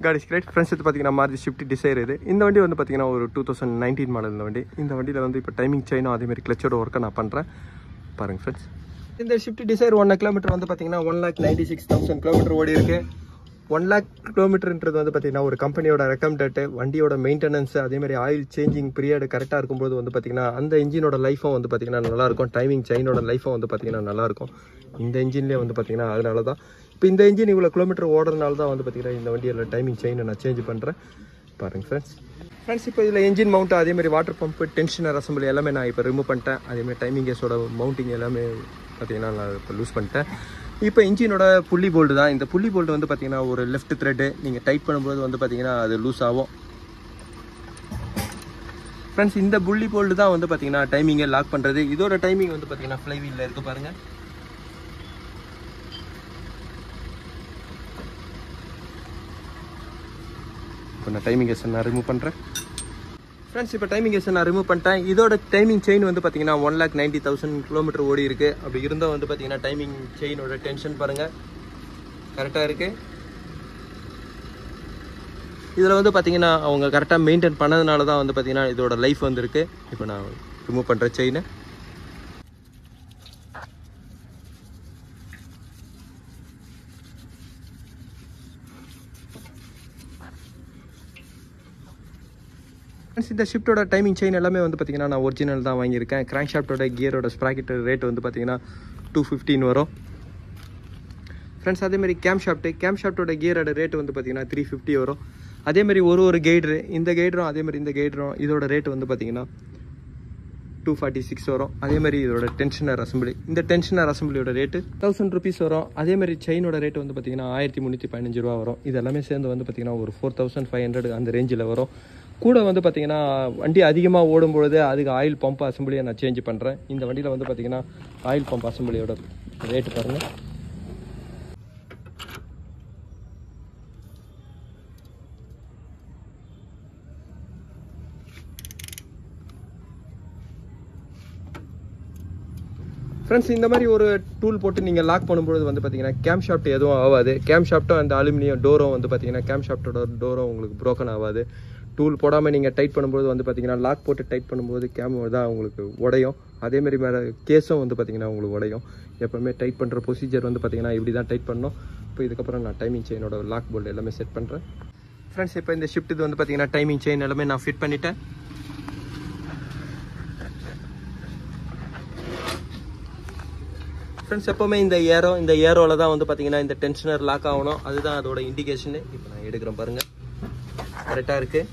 God is great friends. இது பார்த்தீங்கன்னா Maruti Swift desire. இந்த வண்டி வந்து பார்த்தீங்கன்னா ஒரு 2019 மாடல். இந்த வண்டியில் வந்து இப்போ டைமிங் செயினும் அதேமாதிரி கிளச்சோட ஒர்க்கை நான் பண்ணுறேன் பாருங்கள் ஃப்ரெண்ட்ஸ். இந்த ஸ்விஃப்ட் டிசைர் 1 கிலோமீட்டர் வந்து பார்த்தீங்கன்னா 1,96,000 கிலோமீட்டர் ஓடி இருக்குது. 1 lakh கிலோமீட்டர்ன்றது வந்து பார்த்தீங்கன்னா ஒரு கம்பெனியோட ரெக்கமெண்டேட்டு, வண்டியோட மெயின்டெனன்ஸ், அதேமாதிரி ஆயில் சேஞ்சிங் பீரியட் கரெக்டாக இருக்கும்போது வந்து பார்த்தீங்கன்னா அந்த இன்ஜினோட லைஃபும் வந்து பார்த்தீங்கன்னா நல்லாயிருக்கும். டைமிங் செயினோட லைஃபும் வந்து பார்த்தீங்கன்னா நல்லாயிருக்கும் இந்த இன்ஜின்லேயே வந்து பார்த்தீங்கன்னா. அதனால தான் இப்போ இந்த இன்ஜின் இவ்வளோ கிலோமீட்டர் ஓடுறதுனால தான் வந்து பார்த்தீங்கன்னா இந்த வண்டியோட டைமிங் செயினை நான் சேஞ்ச் பண்ணுறேன் பாருங்கள் ஃப்ரெண்ட்ஸ். இப்போ இதில் இன்ஜின் மவுண்ட், அதேமாதிரி வாட்டர் பம்பு, டென்ஷனர் அசம்பிளி எல்லாமே நான் இப்போ ரிமூவ் பண்ணிட்டேன். அதேமாதிரி டைமிங் கேஸோட மவுண்டிங் எல்லாமே பார்த்தீங்கன்னா நான் இப்போ லூஸ் பண்ணிட்டேன். இப்போ இன்ஜினோட புள்ளி போல்டு தான். இந்த புள்ளி போல்டு வந்து பார்த்தீங்கன்னா ஒரு லெஃப்ட் த்ரெட்டு நீங்கள் டைட் பண்ணும்போது வந்து பார்த்தீங்கன்னா அது லூஸ் ஆகும் ஃப்ரெண்ட்ஸ். இந்த புள்ளி போல்டு தான் வந்து பார்த்தீங்கன்னா டைமிங்கை லாக் பண்ணுறது. இதோட டைமிங் வந்து பார்த்தீங்கன்னா ஃப்ளைவீலில் இருக்குது பாருங்கள். இப்போ நான் டைமிங் கேஸை நான் ரிமூவ் பண்ணுறேன் ஃப்ரெண்ட்ஸ். இப்போ டைமிங் கேஸை நான் ரிமூவ் பண்ணிட்டேன். இதோட டைமிங் செயின் வந்து பார்த்தீங்கன்னா 1,90,000 கிலோமீட்டர் ஓடி இருக்குது. அப்படி இருந்தால் வந்து பார்த்தீங்கன்னா டைமிங் செயினோட டென்ஷன் பாருங்கள் கரெக்டாக இருக்குது. இதில் வந்து பார்த்தீங்கன்னா அவங்க கரெக்டாக மெயின்டைன் பண்ணதுனால தான் வந்து பார்த்தீங்கன்னா இதோட லைஃப் வந்துருக்கு. இப்போ நான் ரிமூவ் பண்ணுற செயினை இந்த ஷிஃப்ட்டோட டைமிங் செயின் எல்லாமே வந்து பார்த்தீங்கன்னா நான் ஒரிஜினல் தான் வாங்கியிருக்கேன். கிராங்க் ஷாஃப்ட்டோட கியரோட ஸ்ப்ராக்கெட் ரேட் வந்து பார்த்தீங்கன்னா 215 வரும் ஃப்ரெண்ட்ஸ். அதேமாதிரி கேம் ஷாஃப்ட்டோட கியரோட ரேட் வந்து பார்த்தீங்கன்னா 350 வரும். அதேமாதிரி ஒரு கைட்ரு, இந்த கைட்ரும் அதேமாதிரி இந்த கைட்ரும் இதோட ரேட் வந்து பார்த்தீங்கன்னா 246 வரும். அதேமாதிரி இதோட டென்ஷனர் அசம்பிளி, இந்த டென்ஷனர் அசம்பிளியோட ரேட்டு 1000 rupees வரும். அதேமாதிரி செயினோட ரேட் வந்து பார்த்தீங்கன்னா 1315 ரூபா வரும். இது எல்லாமே சேர்ந்து வந்து பார்த்தீங்கன்னா ஒரு 4500 அந்த ரேஞ்சில் வரும். கூட வந்து பார்த்தீங்கன்னா வண்டி அதிகமாக ஓடும்பொழுது அதுக்கு ஆயில் பம்ப் அசம்பிளியை நான் சேஞ்ச் பண்ணுறேன். இந்த வண்டியில் வந்து பார்த்தீங்கன்னா ஆயில் பம்ப் அசம்பிளியோட ரேட்டு பாருங்கள். ஃப்ரெண்ட்ஸ், இந்த மாதிரி ஒரு டூல் போட்டு நீங்கள் லாக் பண்ணும்போது வந்து பார்த்தீங்கன்னா கேம் ஷாஃப்ட் எதுவும் ஆகாது. கேம் ஷாஃப்ட்டும் அந்த அலுமினியம் டோரும் வந்து பார்த்தீங்கன்னா கேம் ஷாஃப்ட்டோட டோரும் உங்களுக்கு ப்ரோக்கன் ஆகாது. டூல் போடாமல் நீங்கள் டைட் பண்ணும்போது வந்து பார்த்தீங்கன்னா லாக் போட்டு டைட் பண்ணும்போது கேம் தான் உங்களுக்கு உடையும். அதேமாதிரி மேலே கேஸும் வந்து பார்த்தீங்கன்னா உங்களுக்கு உடையும். எப்போவுமே டைட் பண்ணுற ப்ரொசீஜர் வந்து பார்த்தீங்கன்னா இப்படி தான் டைட் பண்ணணும். இப்போ இதுக்கப்புறம் நான் டைமிங் செயினோட லாக் போல்டு எல்லாமே செட் பண்ணுறேன் ஃப்ரெண்ட்ஸ். இப்போ இந்த ஷிஃப்ட் இது வந்து பார்த்தீங்கன்னா டைமிங் செயின் எல்லாமே நான் ஃபிட் பண்ணிட்டேன். ஃப்ரெண்ட்ஸ், எப்போவுமே இந்த ஏரோவில் தான் வந்து பார்த்தீங்கன்னா இந்த டென்ஷனர் லாக் ஆகணும். அதுதான் அதோட இண்டிகேஷனு. இப்போ நான் எடுக்கிறேன் பாருங்கள், கரெக்டாக இருக்குது.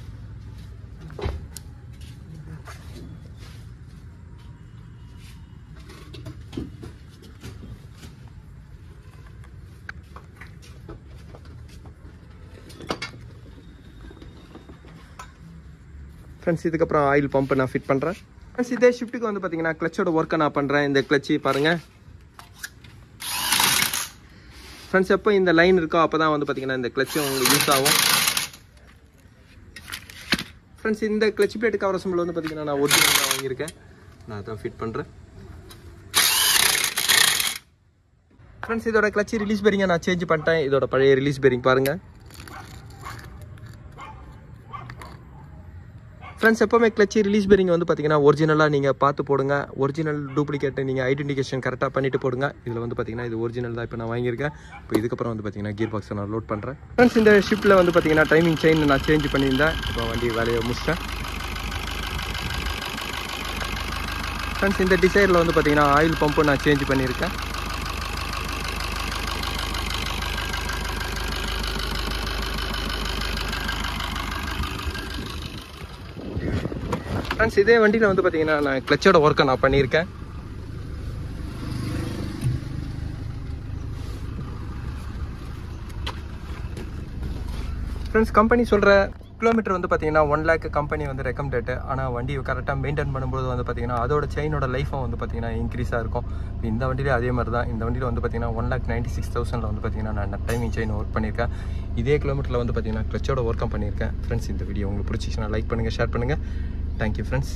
ஃப்ரெண்ட்ஸ், இதுக்கப்புறம் ஆயில் பம்பை நான் ஃபிட் பண்ணுறேன் ஃப்ரெண்ட்ஸ். இதே ஷிஃப்ட்டுக்கு வந்து பார்த்தீங்கன்னா கிளச்சோட ஒர்க்கை நான் பண்ணுறேன். இந்த கிளச்சி பாருங்கள் ஃப்ரெண்ட்ஸ். எப்போ இந்த லைன் இருக்கோ அப்போ தான் வந்து பார்த்தீங்கன்னா இந்த கிளச்சும் உங்களுக்கு யூஸ் ஆகும் ஃப்ரெண்ட்ஸ். இந்த கிளச் பிளேட் கவர் அசம்பிள் வந்து பார்த்தீங்கன்னா நான் ஒரிஜினல் தான் வாங்கியிருக்கேன். நான் அதான் ஃபிட் பண்ணுறேன் ஃப்ரெண்ட்ஸ். இதோட கிளச்சி ரிலீஸ் பேரிங்கை நான் சேஞ்ச் பண்ணிட்டேன். இதோட பழைய ரிலீஸ் பேரிங் பாருங்கள் ஃப்ரெண்ட்ஸ். எப்போவுமே கிளச்சி ரிலீஸ் பேரிங் வந்து பார்த்தீங்கன்னா ஒரிஜினலாக நீங்கள் பார்த்து போடுங்க. ஒரிஜினல் டூப்ளிகேட்டை நீங்கள் ஐடென்டிஃபிகேஷன் கரெக்டாக பண்ணிவிட்டு போடுங்க. இதில் வந்து பார்த்தீங்கன்னா இது ஒரிஜினல் தான் இப்போ நான் வாங்கியிருக்கேன். இப்போ இதுக்கப்புறம் வந்து பார்த்தீங்கன்னா கியர் பாக்ஸை நான் லோட் பண்ணுறேன் ஃப்ரெண்ட்ஸ். இந்த ஷிஃப்ட்டில் வந்து பார்த்தீங்கன்னா டைமிங் செயின் நான் சேஞ்ச் பண்ணியிருந்தேன். இப்போ வண்டி வேலையை முடிச்சிட்டேன் ஃப்ரெண்ட்ஸ். இந்த டிசைரில் வந்து பார்த்தீங்கன்னா ஆயில் பம்பு நான் சேஞ்ச் பண்ணியிருக்கேன். ஃப்ரெண்ட்ஸ், இதே வண்டியில் வந்து பார்த்தீங்கன்னா நான் கிளச்சோட ஒர்க்கை நான் பண்ணியிருக்கேன். ஃப்ரெண்ட்ஸ், கம்பெனி சொல்கிற கிலோமீட்டர் வந்து பார்த்தீங்கன்னா 1 lakh கம்பெனி வந்து ரெக்கமெண்டேட்டு. ஆனால் வண்டி கரெக்டாக மெயின்டைன் பண்ணும்போது வந்து பார்த்தீங்கன்னா அதோட செயினோட லைஃபும் வந்து பார்த்தீங்கன்னா இன்க்ரீஸாக இருக்கும். இந்த வண்டியிலே அதே மாதிரி தான். இந்த வண்டியில் வந்து பார்த்தீங்கன்னா 1,96,000 வந்து பார்த்தீங்கன்னா நான் டைமிங் செயின் ஒர்க் பண்ணியிருக்கேன். இதே கிலோமீட்டரில் வந்து பார்த்தீங்கன்னா கிளச்சோட ஒர்க்கும் பண்ணியிருக்கேன் ஃப்ரெண்ட்ஸ். இந்த வீடியோ உங்களுக்கு பிடிச்சிச்சுன்னா லைக் பண்ணுங்கள், ஷேர் பண்ணுங்கள். Thank you friends.